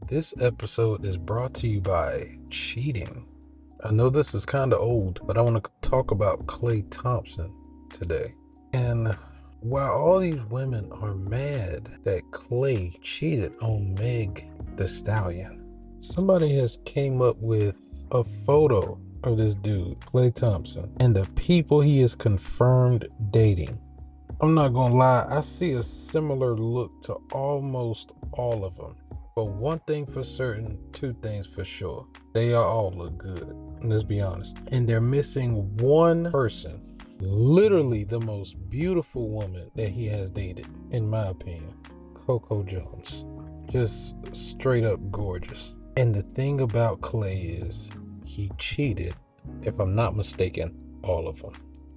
This episode is brought to you by cheating. I know this is kind of old, but I want to talk about Klay Thompson today. And while all these women are mad that Klay cheated on Meg Thee Stallion, somebody has came up with a photo of this dude, Klay Thompson, and the people he is confirmed dating. I'm not gonna lie, I see a similar look to almost all of them. But one thing for certain, two things for sure. They all look good, let's be honest. And they're missing one person, literally the most beautiful woman that he has dated, in my opinion, Coco Jones. Just straight up gorgeous. And the thing about Klay is he cheated, if I'm not mistaken, all of them.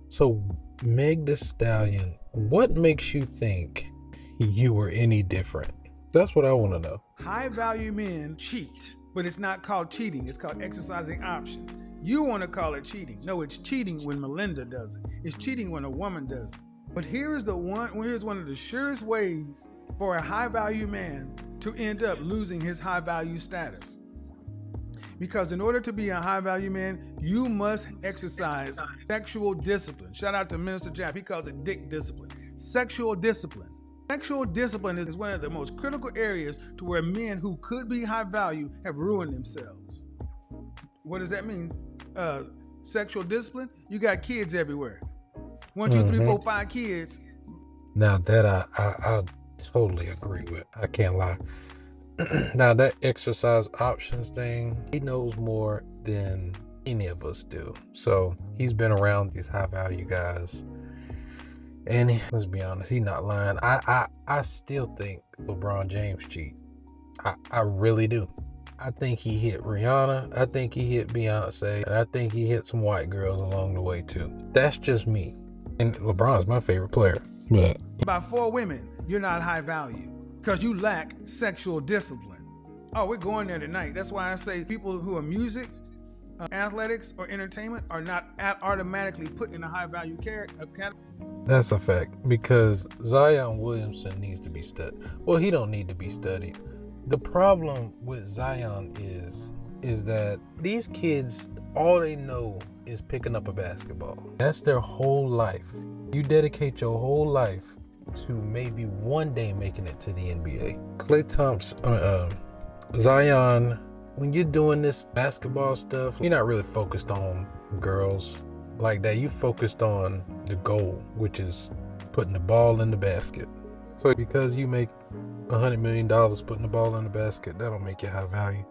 So Meg Thee Stallion, what makes you think you were any different? That's what I want to know. High value men cheat, but it's not called cheating. It's called exercising options. You want to call it cheating. No, it's cheating when Melinda does it. It's cheating when a woman does it. But here's one of the surest ways for a high value man to end up losing his high value status. Because in order to be a high value man, you must exercise sexual discipline. Shout out to Minister Japp. He calls it dick discipline. Sexual discipline. Sexual discipline is one of the most critical areas to where men who could be high value have ruined themselves. What does that mean? Sexual discipline? You got kids everywhere. 1, 2, 3, 4, 5 kids. Now that I totally agree with. I can't lie. Now that exercise options thing, he knows more than any of us do. So he's been around these high value guys. And let's be honest, he's not lying. I still think LeBron James cheat. I really do. I think he hit Rihanna. I think he hit Beyonce. And I think he hit some white girls along the way too. That's just me. And LeBron's my favorite player. But by 4 women, you're not high value because you lack sexual discipline. Oh, we're going there tonight. That's why I say people who are music, athletics, or entertainment are not automatically put in a high value category. That's a fact, because Zion Williamson needs to be studied. Well, he don't need to be studied. The problem with Zion is that these kids, all they know is picking up a basketball. That's their whole life. You dedicate your whole life to maybe one day making it to the NBA. Klay Thompson, Zion, when you're doing this basketball stuff, you're not really focused on girls like that. You focused on the goal, which is putting the ball in the basket. So because you make $100 million putting the ball in the basket, that'll make you high value.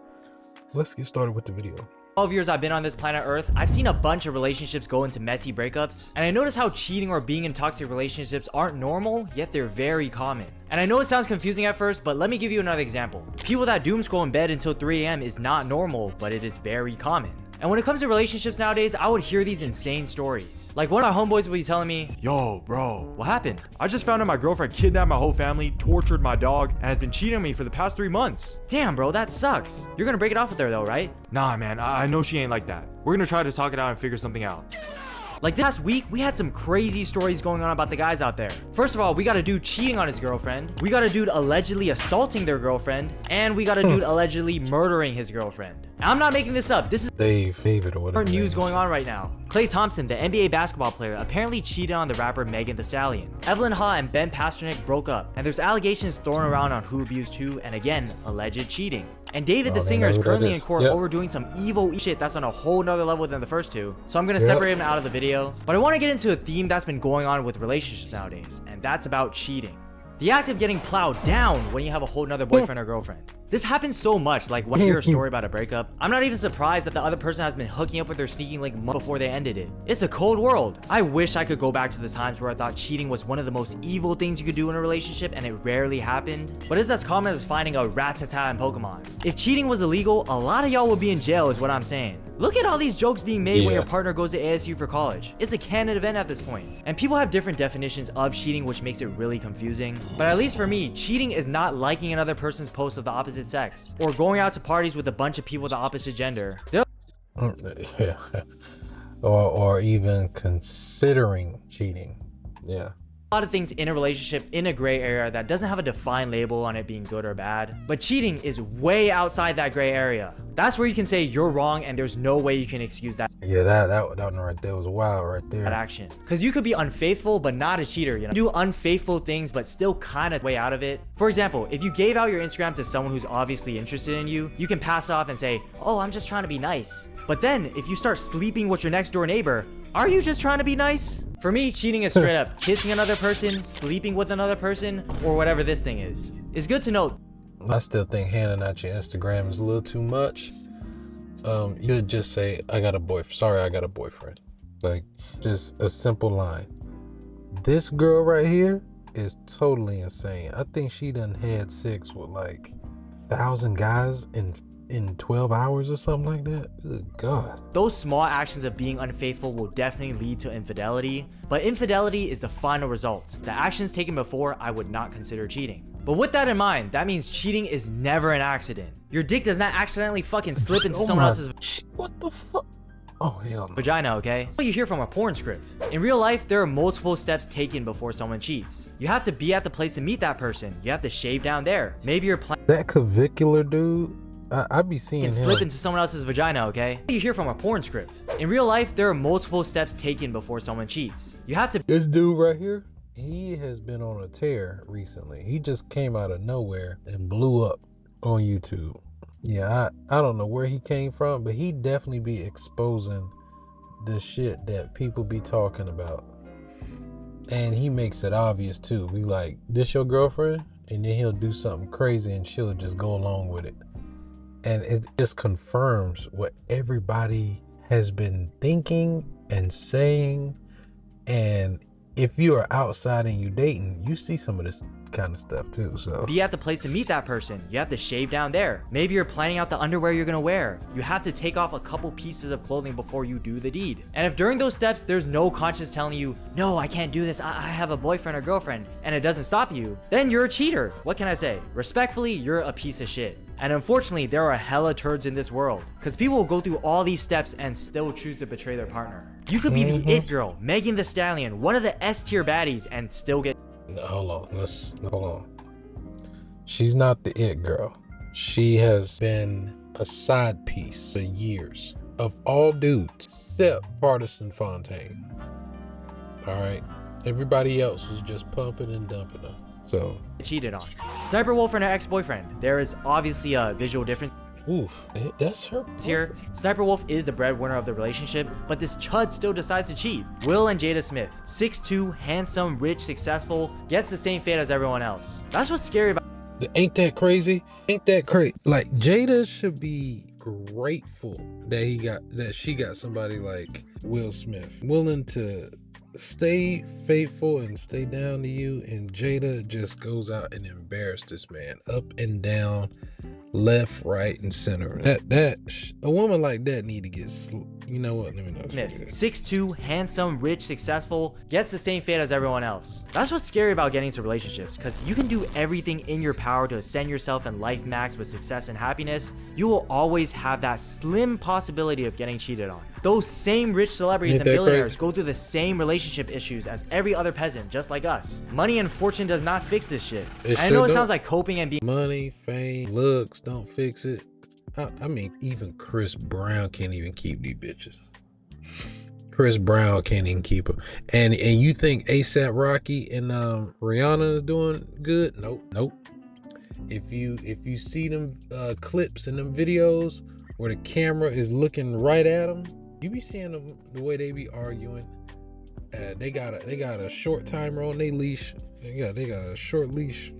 Let's get started with the video. 12 years I've been on this planet Earth, I've seen a bunch of relationships go into messy breakups, and I notice how cheating or being in toxic relationships aren't normal, yet they're very common. And I know it sounds confusing at first, but let me give you another example. People that doom scroll in bed until 3 a.m. is not normal, but it is very common. And when it comes to relationships nowadays, I would hear these insane stories. Like one of my homeboys would be telling me, "Yo, bro, what happened? I just found out my girlfriend kidnapped my whole family, tortured my dog, and has been cheating on me for the past 3 months." Damn, bro, that sucks. You're gonna break it off with her though, right? Nah, man, I know she ain't like that. We're gonna try to talk it out and figure something out. Like this past week, we had some crazy stories going on about the guys out there. First of all, we got a dude cheating on his girlfriend. We got a dude allegedly assaulting their girlfriend. And we got a dude allegedly murdering his girlfriend. And I'm not making this up. This is David or whatever news going on right now. Klay Thompson, the NBA basketball player, apparently cheated on the rapper Megan Thee Stallion. Evelyn Ha and Ben Pasternak broke up. And there's allegations thrown around on who abused who, and again, alleged cheating. And David the singer is currently in court over doing some evil shit that's on a whole nother level than the first two. So I'm gonna separate him out of the video. But I want to get into a theme that's been going on with relationships nowadays, and that's about cheating. The act of getting plowed down when you have a whole nother boyfriend or girlfriend. This happens so much, like when you hear a story about a breakup, I'm not even surprised that the other person has been hooking up with their sneaking link months before they ended it. It's a cold world. I wish I could go back to the times where I thought cheating was one of the most evil things you could do in a relationship and it rarely happened, but it's as common as finding a Rattata in Pokemon. If cheating was illegal, a lot of y'all would be in jail is what I'm saying. Look at all these jokes being made when your partner goes to ASU for college. It's a canon event at this point. And people have different definitions of cheating, which makes it really confusing. But at least for me, cheating is not liking another person's post of the opposite sex, or going out to parties with a bunch of people of the opposite gender. Or even considering cheating. Yeah. A lot of things in a relationship in a gray area that doesn't have a defined label on it being good or bad, but cheating is way outside that gray area. That's where you can say you're wrong and there's no way you can excuse that. Yeah, that one right there was wild right there. That action, because you could be unfaithful but not a cheater, you know, do unfaithful things but still kind of way out of it. For example, if you gave out your Instagram to someone who's obviously interested in you, you can pass it off and say, oh, I'm just trying to be nice. But then if you start sleeping with your next door neighbor, are you just trying to be nice? For me, cheating is straight up kissing another person, sleeping with another person, or whatever this thing is. It's good to note. I still think handing out your Instagram is a little too much. You could just say, I got a boyfriend. Sorry, I got a boyfriend. Like, just a simple line. This girl right here is totally insane. I think she done had sex with like 1,000 guys in 12 hours or something like that. Good God. Those small actions of being unfaithful will definitely lead to infidelity, but infidelity is the final results. The actions taken before I would not consider cheating. But with that in mind, that means cheating is never an accident. Your dick does not accidentally fucking slip into someone else's What the fuck? Oh, hell no. vagina, okay? What you hear from a porn script. In real life, there are multiple steps taken before someone cheats. You have to be at the place to meet that person. You have to shave down there. Maybe you're planning That clavicular dude, I be seeing him slip into someone else's vagina, okay? What you hear from a porn script. In real life, there are multiple steps taken before someone cheats. You have to This dude right here, he has been on a tear recently. He just came out of nowhere and blew up on YouTube. Yeah, I don't know where he came from, but he definitely be exposing the shit that people be talking about. And he makes it obvious too. Be like, this your girlfriend? And then he'll do something crazy and she'll just go along with it. And it just confirms what everybody has been thinking and saying. And if you are outside and you dating, you see some of this kind of stuff too. So be at the place to meet that person. You have to shave down there. Maybe you're planning out the underwear you're gonna wear. You have to take off a couple pieces of clothing before you do the deed. And if during those steps there's no conscience telling you, no, I can't do this, I have a boyfriend or girlfriend, and it doesn't stop you, then you're a cheater. What can I say? Respectfully, you're a piece of shit. And unfortunately, there are hella turds in this world, because people will go through all these steps and still choose to betray their partner. You could be the it girl, Megan Thee Stallion, one of the S tier baddies, and still get hold on. She's not the it girl. She has been a side piece for years of all dudes except Partisan Fontaine. All right, everybody else was just pumping and dumping her. So cheated on. Sniper Wolf and her ex-boyfriend. There is obviously a visual difference ooh, that's her here. Sniper Wolf is the breadwinner of the relationship, but this chud still decides to cheat. Will and Jada Smith, 6'2", handsome, rich, successful, gets the same fate as everyone else. That's what's scary about. Ain't that crazy? Ain't that crazy? Like, Jada should be grateful that she got somebody like Will Smith willing to stay faithful and stay down to you, and Jada just goes out and embarrassed this man up and down, left, right, and center. That a woman like that need to get you know what, let me know. Smith, 6'2", handsome, rich, successful, gets the same fate as everyone else. That's what's scary about getting into relationships, because you can do everything in your power to ascend yourself and life max with success and happiness. You will always have that slim possibility of getting cheated on. Those same rich celebrities and billionaires go through the same relationship issues as every other peasant, just like us. Money and fortune does not fix this shit. I know it sounds like coping and being money, fame, looks don't fix it. I mean, even Chris Brown can't even keep these bitches. Chris Brown can't even keep them. And you think ASAP Rocky and Rihanna is doing good? Nope. If you see them clips and them videos where the camera is looking right at them, you be seeing them the way they be arguing. They got a short timer on their leash. They got a short leash.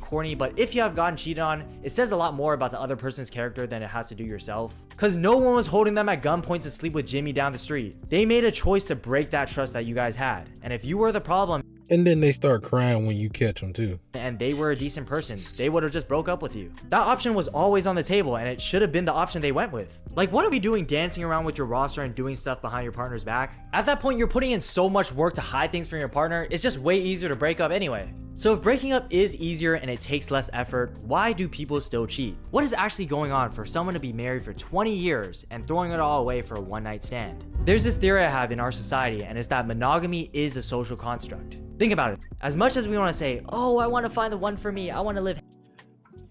Corny, but if you have gotten cheated on, it says a lot more about the other person's character than it has to do yourself. Because no one was holding them at gunpoint to sleep with Jimmy down the street. They made a choice to break that trust that you guys had. And if you were the problem, and then they start crying when you catch them too, and they were a decent person, they would have just broke up with you. That option was always on the table, and it should have been the option they went with. Like, what are we doing dancing around with your roster and doing stuff behind your partner's back? At that point, you're putting in so much work to hide things from your partner, it's just way easier to break up anyway. So if breaking up is easier and it takes less effort, why do people still cheat? What is actually going on for someone to be married for 20 years and throwing it all away for a one-night stand? There's this theory I have in our society, and it's that monogamy is a social construct. Think about it. As much as we want to say, oh, I want to find the one for me, I want to live.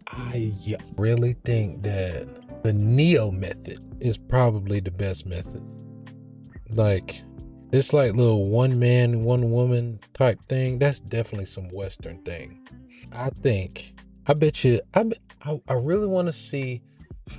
I really think that the Neo method is probably the best method. Like, it's like little one man, one woman type thing. That's definitely some Western thing. I really want to see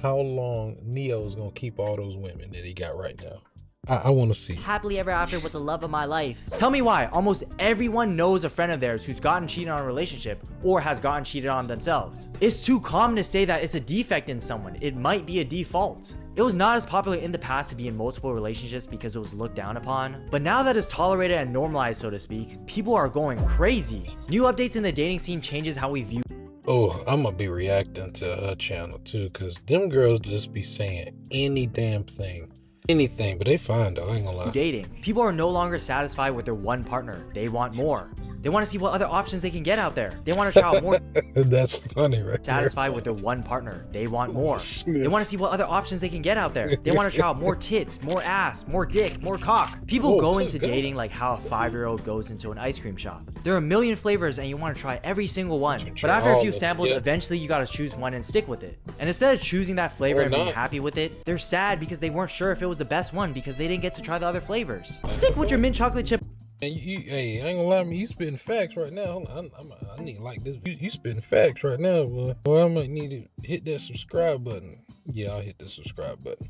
how long Neo's gonna keep all those women that he got right now. I want to see. Happily ever after with the love of my life. Tell me why. Almost everyone knows a friend of theirs who's gotten cheated on a relationship or has gotten cheated on themselves. It's too common to say that it's a defect in someone. It might be a default. It was not as popular in the past to be in multiple relationships because it was looked down upon. But now that it's tolerated and normalized, so to speak, people are going crazy. New updates in the dating scene changes how we view. Oh, I'm gonna be reacting to her channel too, cause them girls just be saying any damn thing. Anything, but they fine though, I ain't gonna lie. Dating. People are no longer satisfied with their one partner. They want more. They want to see what other options they can get out there. They want to try out more. That's funny, right? Satisfied with their one partner. They want more. They want to see what other options they can get out there. They want to try out more tits, more ass, more dick, more cock. People go into dating like how a 5-year-old goes into an ice cream shop. There are a million flavors and you want to try every single one. But after a few samples, eventually you got to choose one and stick with it. And instead of choosing that flavor and being happy with it, they're sad because they weren't sure if it was the best one because they didn't get to try the other flavors. Stick with your mint chocolate chip. And hey, I ain't gonna lie, you spitting facts right now. I need to like this. You spitting facts right now, boy. Well, I might need to hit that subscribe button. Yeah, I'll hit the subscribe button.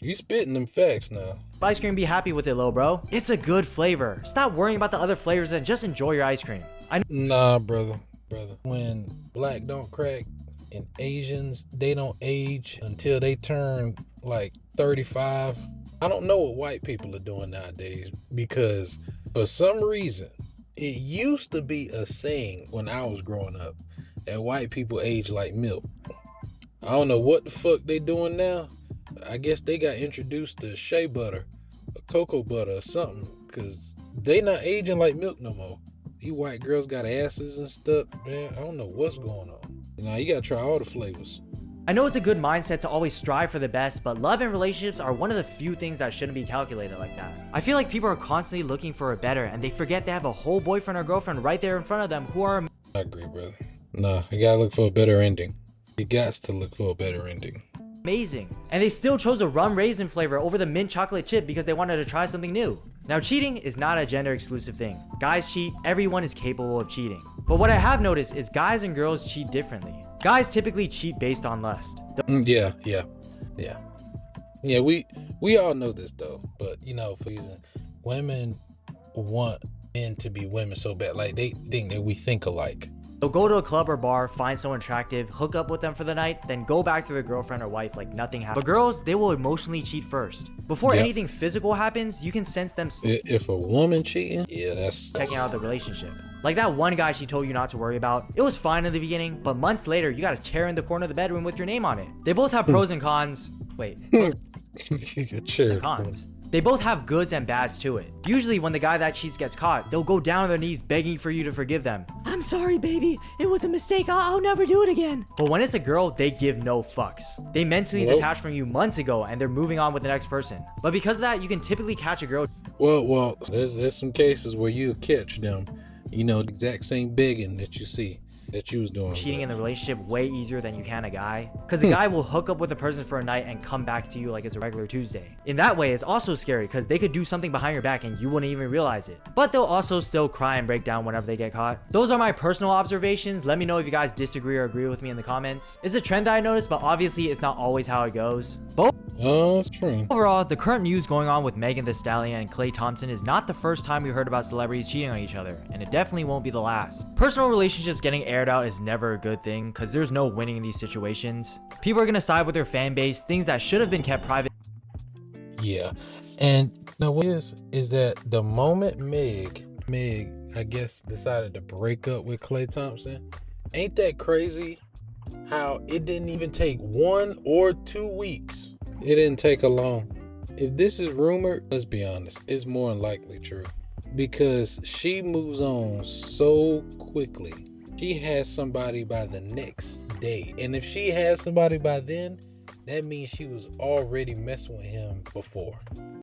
You spitting them facts now. Ice cream, be happy with it, little bro. It's a good flavor. Stop worrying about the other flavors and just enjoy your ice cream. Nah, brother. When black don't crack and Asians, they don't age until they turn like 35. I don't know what white people are doing nowadays because for some reason, it used to be a saying when I was growing up that white people age like milk. I don't know what the fuck they doing now. I guess they got introduced to shea butter, or cocoa butter or something, because they not aging like milk no more. These white girls got asses and stuff, man. I don't know what's going on. Now you gotta try all the flavors. I know it's a good mindset to always strive for the best, but love and relationships are one of the few things that shouldn't be calculated like that. I feel like people are constantly looking for a better and they forget they have a whole boyfriend or girlfriend right there in front of them who are I agree, brother. Nah, you gotta look for a better ending. You got to look for a better ending. amazing. And they still chose a rum raisin flavor over the mint chocolate chip because they wanted to try something new. Now, cheating is not a gender exclusive thing. Guys cheat, everyone is capable of cheating. But what I have noticed is guys and girls cheat differently. Guys typically cheat based on lust. Yeah, we all know this though, but you know, for reason, women want men to be women so bad, like they think that we think alike. So go to a club or bar, find someone attractive, hook up with them for the night, then go back to their girlfriend or wife like nothing happened. But girls, they will emotionally cheat first. Before anything physical happens, you can sense them if a woman cheating, yeah, that's checking out the relationship. Like that one guy she told you not to worry about. It was fine in the beginning, but months later, you got a chair in the corner of the bedroom with your name on it. They both have pros and cons. Wait, chair and cons. They both have goods and bads to it. Usually when the guy that cheats gets caught, they'll go down on their knees begging for you to forgive them. I'm sorry, baby. It was a mistake. I'll never do it again. But when it's a girl, they give no fucks. They mentally detached from you months ago and they're moving on with the next person. But because of that, you can typically catch a girl. Well, there's some cases where you catch them, you know, the exact same begging that you see that you was doing. Cheating in the relationship way easier than you can a guy. Because a guy will hook up with a person for a night and come back to you like it's a regular Tuesday. In that way, it's also scary because they could do something behind your back and you wouldn't even realize it. But they'll also still cry and break down whenever they get caught. Those are my personal observations. Let me know if you guys disagree or agree with me in the comments. It's a trend that I noticed, but obviously it's not always how it goes. Oh, that's true. Overall, the current news going on with Megan Thee Stallion and Klay Thompson is not the first time we heard about celebrities cheating on each other, and it definitely won't be the last. Personal relationships getting aired out is never a good thing, because there's no winning in these situations. People are gonna side with their fan base, things that should have been kept private. Yeah, and now what is that the moment Meg, I guess, decided to break up with Klay Thompson, ain't that crazy how it didn't even take 1 or 2 weeks? It didn't take a long. If this is rumored, let's be honest, it's more than likely true. because she moves on so quickly. She has somebody by the next day. And if she has somebody by then, that means she was already messing with him before.